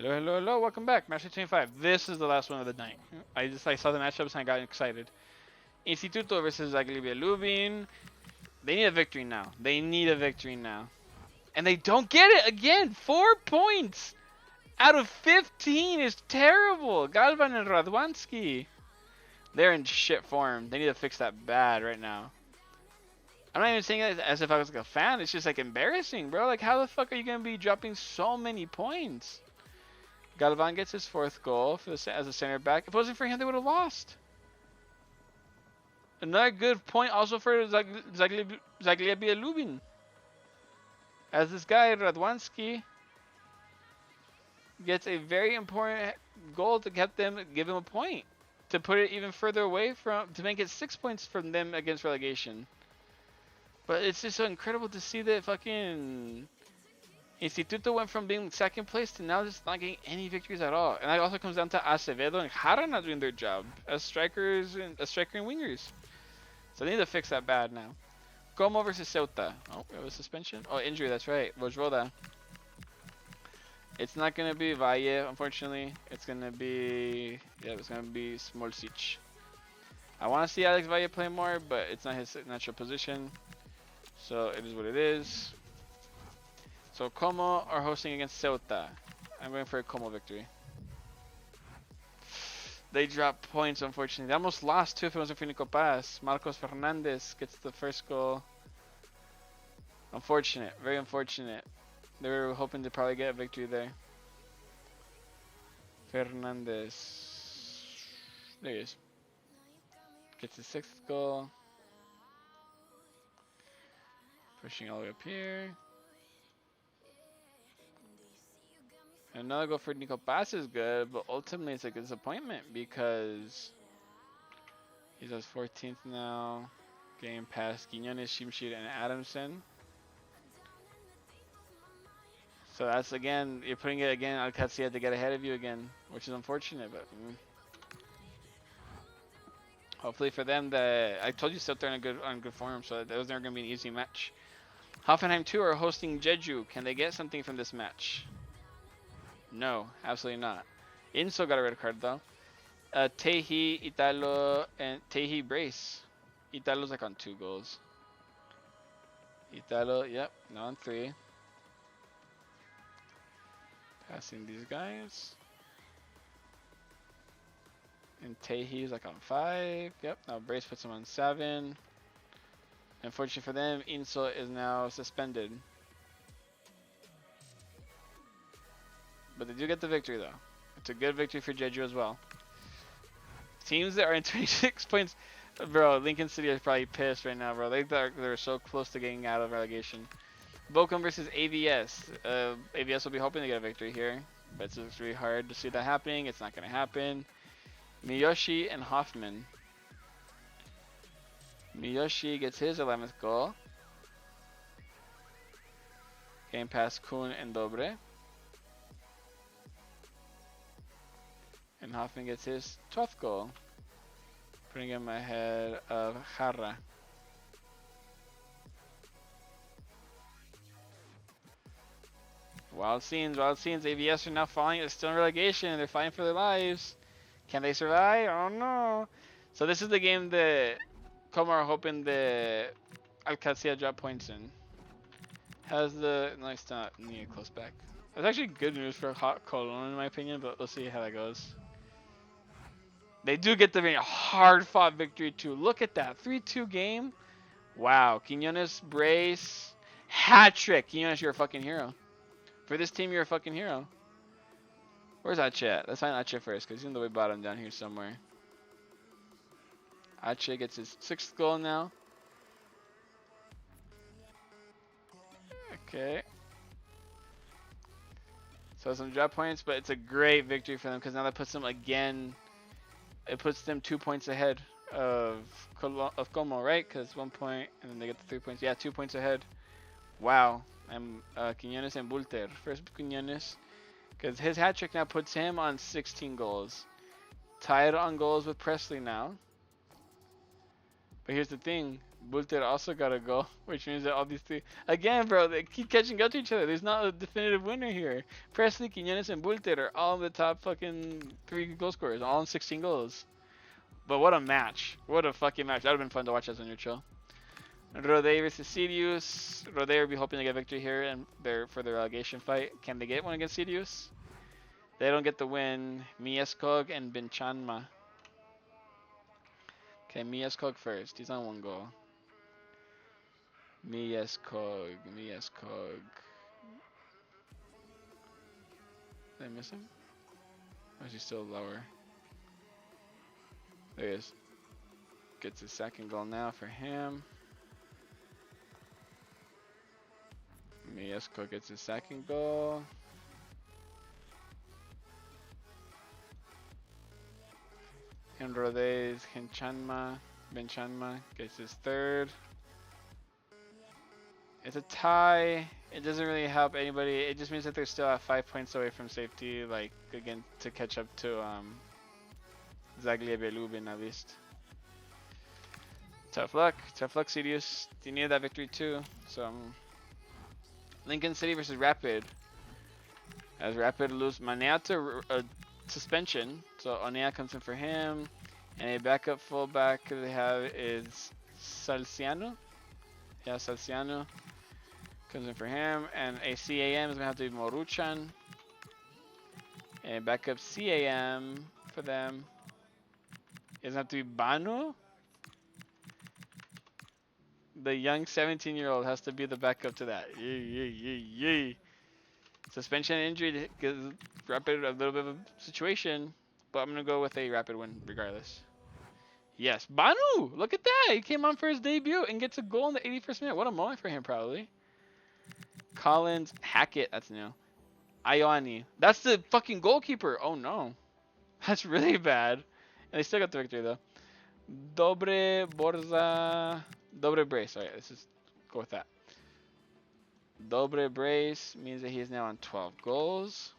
Hello, hello, hello. Welcome back. Matchday 25. This is the last one of the night. I saw the matchups and I got excited. Instituto versus Zaglibia Lubin. They need a victory now. They need a victory now. And they don't get it again. 4 points out of 15 is terrible. Galvan and Radwanski. They're in shit form. They need to fix that bad right now. I'm not even saying it as if I was like a fan. It's just like embarrassing, bro. Like, how the fuck are you going to be dropping so many points? Galvan gets his 4th goal for as a center back. If it wasn't for him, they would have lost. Another good point also for Zaglibia Lubin. As this guy, Radwanski, gets a very important goal to give him a point. To put it even further away to make it 6 points from them against relegation. But it's just so incredible to see that fucking Instituto went from being 2nd place to now just not getting any victories at all. And that also comes down to Acevedo and Jara not doing their job as strikers and striker and wingers. So they need to fix that bad now. Como versus Ceuta. Oh, we have a suspension? Oh, injury, that's right. Vojvoda. It's not going to be Valle, unfortunately. It's going to be... Yeah, it's going to be Smolcic. I want to see Alex Valle play more, but it's not his natural position. So it is what it is. So Como are hosting against Ceuta. I'm going for a Como victory. They dropped points, unfortunately. They almost lost too if it wasn't for Nico Paz. Marcos Fernandez gets the 1st goal. Unfortunate. Very unfortunate. They were hoping to probably get a victory there. Fernandez. There he is. Gets his 6th goal. Pushing all the way up here. Another goal for Nico Paz is good, but ultimately it's a disappointment because he's at 14th now. Getting past Quiñones, Shimshir, and Adamson. So that's again, you're putting it again, Alcacia to get ahead of you again, which is unfortunate, but hopefully for them, I told you Celta are on good form, so that was never going to be an easy match. Hoffenheim 2 are hosting Jeju. Can they get something from this match? No, absolutely not. Inso got a red card though. Tehi, Italo, and Tehi brace. Italo's like on 2 goals. Italo, yep, now on 3. Passing these guys. And Tehi's like on 5. Yep, now brace puts him on 7. Unfortunately for them, Inso is now suspended. But they do get the victory though. It's a good victory for Jeju as well. Teams that are in 26 points, bro. Lincoln City is probably pissed right now, bro. They're so close to getting out of relegation. Bochum versus AVS. AVS will be hoping to get a victory here, but it's really hard to see that happening. It's not going to happen. Miyoshi and Hoffman. Miyoshi gets his 11th goal. Getting past Kuhn and Dobre. And Hoffman gets his 12th goal, putting him ahead of Jara. Wild scenes, wild scenes. AVS are now falling. They're still in relegation. They're fighting for their lives. Can they survive? I don't know. So this is the game that Como are hoping the Alcacia drop points in. No, it's not. Need close back. That's actually good news for Hot Colon in my opinion, but we'll see how that goes. They do get the very hard-fought victory too. Look at that 3-2 game. Wow, Quiñones brace, hat trick. Quiñones, you're a fucking hero. For this team, you're a fucking hero. Where's Ache at? Let's find Ache first, because he's in the way bottom down here somewhere. Ache gets his 6th goal now. Okay. So some drop points, but it's a great victory for them because now that puts them again. It puts them 2 points ahead of Como, right? Because 1 point, and then they get the 3 points. Yeah, 2 points ahead. Wow. And Quiñones and Bulter. First Quiñones, because his hat trick now puts him on 16 goals. Tied on goals with Presley now. But here's the thing. Bulter also got a goal, which means that all these three again, bro, they keep catching up to each other. There's not a definitive winner here. Presley, Quinones, and Bulter are all the top fucking 3 goal scorers, all in 16 goals. But what a match! What a fucking match! That would have been fun to watch as a neutral. Rode versus Sirius. Rode will be hoping to get victory here and for their relegation fight. Can they get one against Sirius? They don't get the win. Mieskog and Binchanma. Okay, Mieskog first. He's on 1 goal. Mieskog. Did I miss him? Or is he still lower? There he is. Gets his 2nd goal now for him. Mieskog gets his 2nd goal. And Rode's Benchanma gets his 3rd. It's a tie. It doesn't really help anybody. It just means that they're still at 5 points away from safety, like, again, to catch up to Zagreb Lubin at least. Tough luck, Sirius. You needed that victory too. So, Lincoln City versus Rapid. As Rapid lose Manea to suspension, so Onea comes in for him, and a backup fullback they have is Salciano. Yeah, Salciano comes in for him, and a CAM is gonna have to be Moruchan, and backup CAM for them is gonna have to be Banu. The young 17-year-old has to be the backup to that. Yay. Suspension and injury gives Rapid a little bit of a situation, but I'm going to go with a Rapid win regardless. Yes, Banu! Look at that! He came on for his debut and gets a goal in the 81st minute. What a moment for him, probably. Collins, Hackett, that's new. Ioani, that's the fucking goalkeeper. Oh no. That's really bad. And they still got the victory though. Dobre Brace. Alright, let's just go with that. Dobre Brace means that he is now on 12 goals.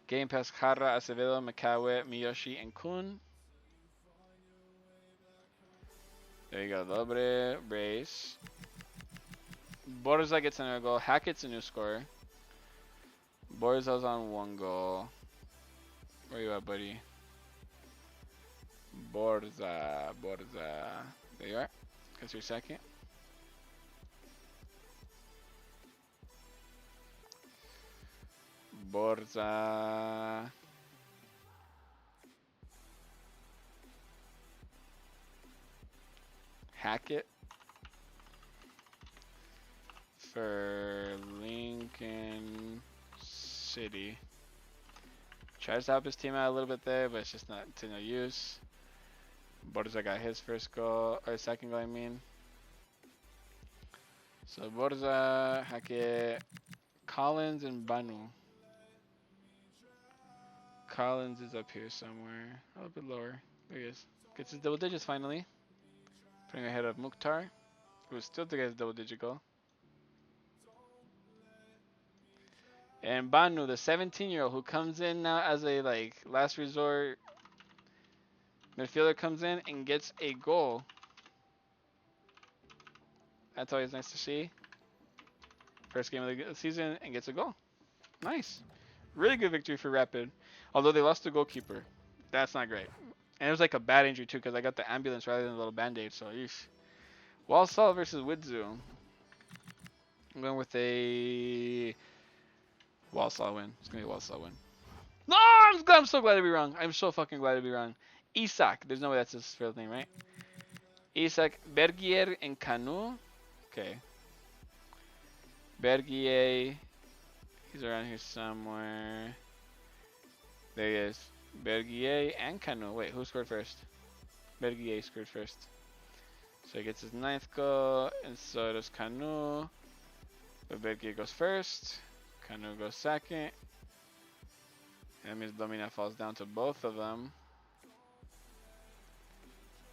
Game past Jara, Acevedo, Makawe, Miyoshi, and Kun. There you go, Dobre Brace. Borza gets another goal. Hackett's a new scorer. Borza's on 1 goal. Where you at, buddy? Borza. There you are. That's your 2nd. Borza. Hackett for Lincoln City. Tries to help his team out a little bit there, but it's just not to no use. Borza got his 1st goal, or 2nd goal, I mean. So Borza, Hackett, Collins, and Banu. Collins is up here somewhere, a little bit lower. There he is. Gets his double digits finally. Putting ahead of Mukhtar, who still to get his double digit goal. And Banu, the 17-year-old who comes in now as a last resort midfielder, comes in and gets a goal. That's always nice to see. First game of the season and gets a goal. Nice. Really good victory for Rapid. Although they lost the goalkeeper. That's not great. And it was like a bad injury too because I got the ambulance rather than a little band-aid. So, yeesh. Walsall versus Widzu. I'm going with a Walsall win. It's going to be a Walsall win. No! I'm so glad to be wrong. I'm so fucking glad to be wrong. Isak. There's no way that's his real name, right? Isak, Bergier, and Canu. Okay. Bergier. He's around here somewhere. There he is. Bergier and Canu. Wait, who scored first? Bergier scored first. So he gets his 9th goal, and so does Canu. But Bergier goes first. Canu goes 2nd. And that means Domina falls down to both of them.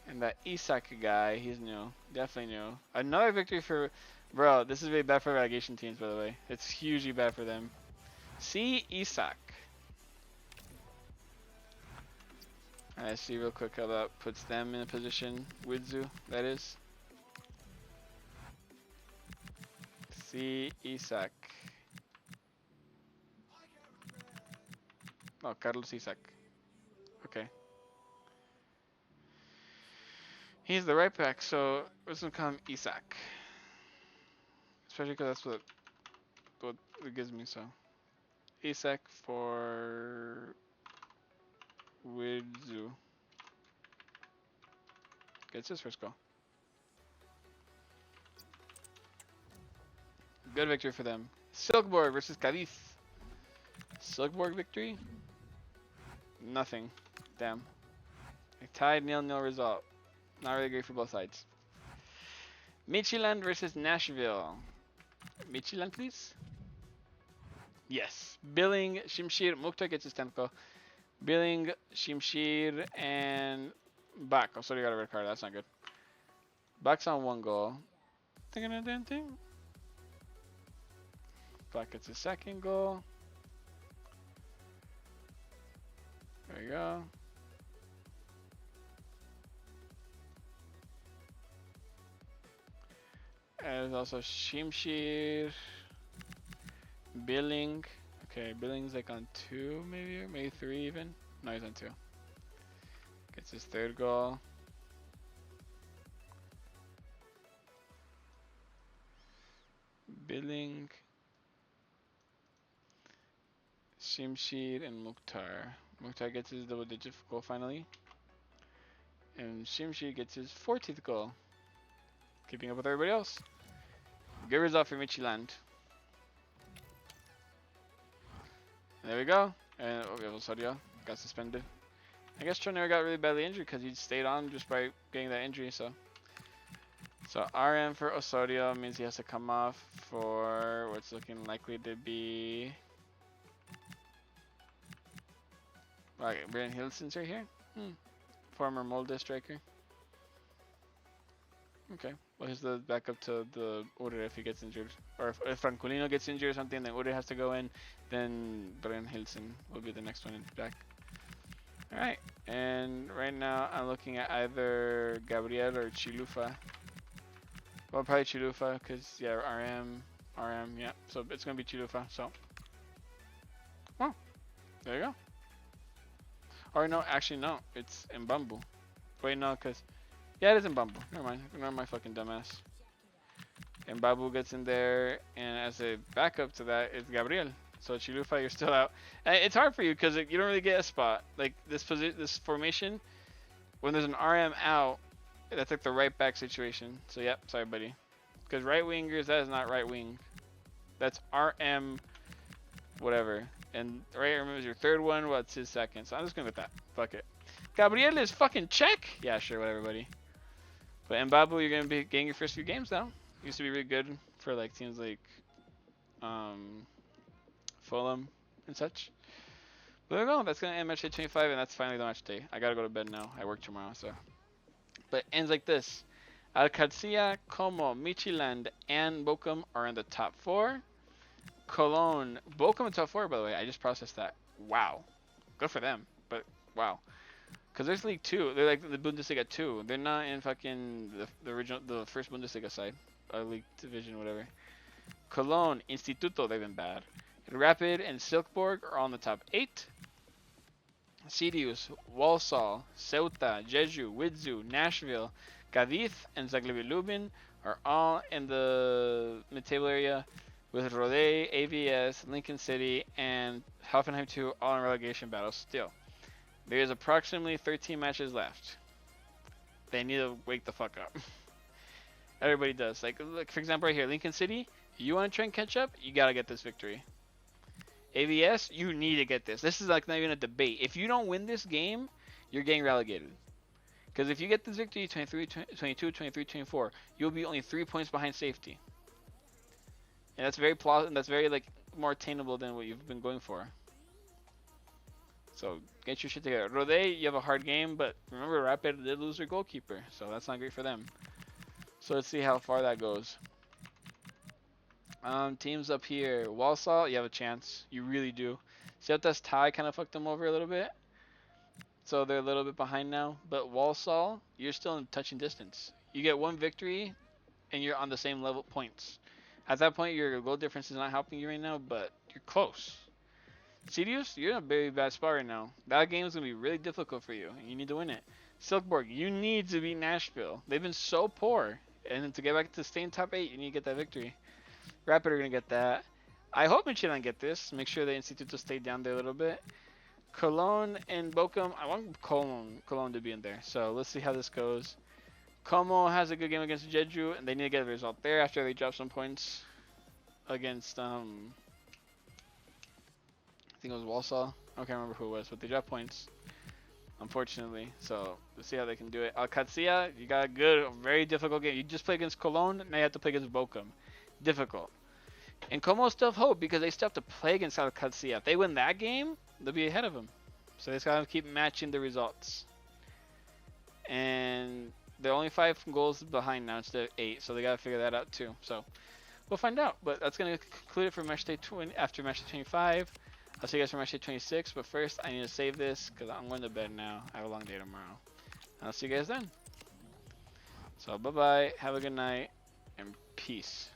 And that Isak guy, he's new. Definitely new. Another victory for... Bro, this is really bad for relegation teams, by the way. It's hugely bad for them. See Isak. Let's see real quick how that puts them in a position. Widzu, that is. See Isaac. Oh, Carlos Isaac. Okay. He's the right back, so let's call him Isaac. Especially because that's what it gives me, so. Isaac for Widzu. Gets his first goal. Good victory for them. Silkeborg versus Cadiz. Silkeborg victory? Nothing. Damn. A tied 0-0 result. Not really great for both sides. Midtjylland versus Nashville. Midtjylland, please. Yes. Billing, Shimshir, Mukhtar gets his 10th goal. Billing, Shimshir, and Bak. Oh, sorry, got a red card. That's not good. Bak's on 1 goal. Bak gets his 2nd goal. There you go. And there's also Shimshir, Billing. Okay, Billing's like on 2 maybe, or maybe 3 even. No, he's on 2. Gets his 3rd goal. Billing, Shimshir, and Mukhtar. Mukhtar gets his double-digit goal finally. And Shimshir gets his 14th goal. Keeping up with everybody else. Good result for Midtjylland. There we go. And Osorio got suspended. I guess Troner got really badly injured because he stayed on just by getting that injury. So RM for Osorio means he has to come off for what's looking likely to be. Okay, Brian Hilson's right here. Former Molde striker. Okay. Well, he's the backup to the Ure if he gets injured. Or if Francolino gets injured or something, then Ure has to go in. Then Brian Hilson will be the next one back. Alright. And right now I'm looking at either Gabriel or Chilufa. Well, probably Chilufa because, yeah, RM, yeah. So it's going to be Chilufa. So, well, there you go. Or no, actually no. It's Mbambu. Wait, no, because... Yeah, it is in Bumble. Never mind. Ignore my fucking dumbass. And Babu gets in there, and as a backup to that, it's Gabriel. So Chilufa, you're still out. And it's hard for you because you don't really get a spot. Like this formation, when there's an RM out, that's like the right back situation. So yep, sorry buddy. Because right wingers, that is not right wing. That's RM, whatever. And right wing is your 3rd one. Well, it's his 2nd. So I'm just going with that. Fuck it. Gabriel is fucking check. Yeah, sure, whatever, buddy. But Mbabu, you're gonna be getting your first few games now. Used to be really good for like teams like Fulham and such. But there we go. That's gonna end Matchday 25, and that's finally the match day. I gotta go to bed now. I work tomorrow, so. But it ends like this: Alcacia, Como, Midtjylland, and Bochum are in the top 4. Cologne, Bochum in top 4, by the way. I just processed that. Wow, good for them. But wow. Because there's League 2. They're like the Bundesliga 2. They're not in fucking the first Bundesliga side. League Division, whatever. Cologne, Instituto, they've been bad. Rapid and Silkeborg are on the top 8. Sirius, Walsall, Ceuta, Jeju, Widzu, Nashville, Cadiz, and Zagłębie Lubin are all in the mid-table area, with Rodé, AVS, Lincoln City, and Hoffenheim 2 all in relegation battles still. There is approximately 13 matches left. They need to wake the fuck up. Everybody does. Like, for example, right here, Lincoln City, you want to try and catch up, you got to get this victory. AVS, you need to get this. This is like not even a debate. If you don't win this game, you're getting relegated. Because if you get this victory, 23, 22, 23, 24, you'll be only 3 points behind safety. And that's very plausible. That's very like more attainable than what you've been going for. So get your shit together. Rodé, you have a hard game, but remember Rapid did lose their goalkeeper, so that's not great for them. So let's see how far that goes. Teams up here. Walsall, you have a chance. You really do. Ceuta's tie kind of fucked them over a little bit. so they're a little bit behind now. But Walsall, you're still in touching distance. You get one victory, and you're on the same level points. At that point, your goal difference is not helping you right now, but you're close. Sirius, you're in a very bad spot right now. That game is gonna be really difficult for you, and you need to win it. Silkeborg, you need to beat Nashville. They've been so poor, and to get back to staying top 8, you need to get that victory. Rapid are gonna get that. I hope Michelin get this. Make sure the Institute to stay down there a little bit. Cologne and Bochum. I want Cologne to be in there. So let's see how this goes. Como has a good game against Jeju, and they need to get a result there after they drop some points against I think it was Walsall. I can't remember who it was, but they dropped points, unfortunately. So let's see how they can do it. Alcacia, you got a good, very difficult game. You just play against Cologne, now you have to play against Bochum. Difficult. And Como still have hope because they still have to play against Alcacia. If they win that game, they'll be ahead of them. So they just gotta keep matching the results. And they're only 5 goals behind now instead of 8, so they gotta figure that out too. So we'll find out. But that's gonna conclude it for Matchday 20 after Matchday 25. I'll see you guys for Matchday 26. But first, I need to save this because I'm going to bed now. I have a long day tomorrow. And I'll see you guys then. So bye bye. Have a good night and peace.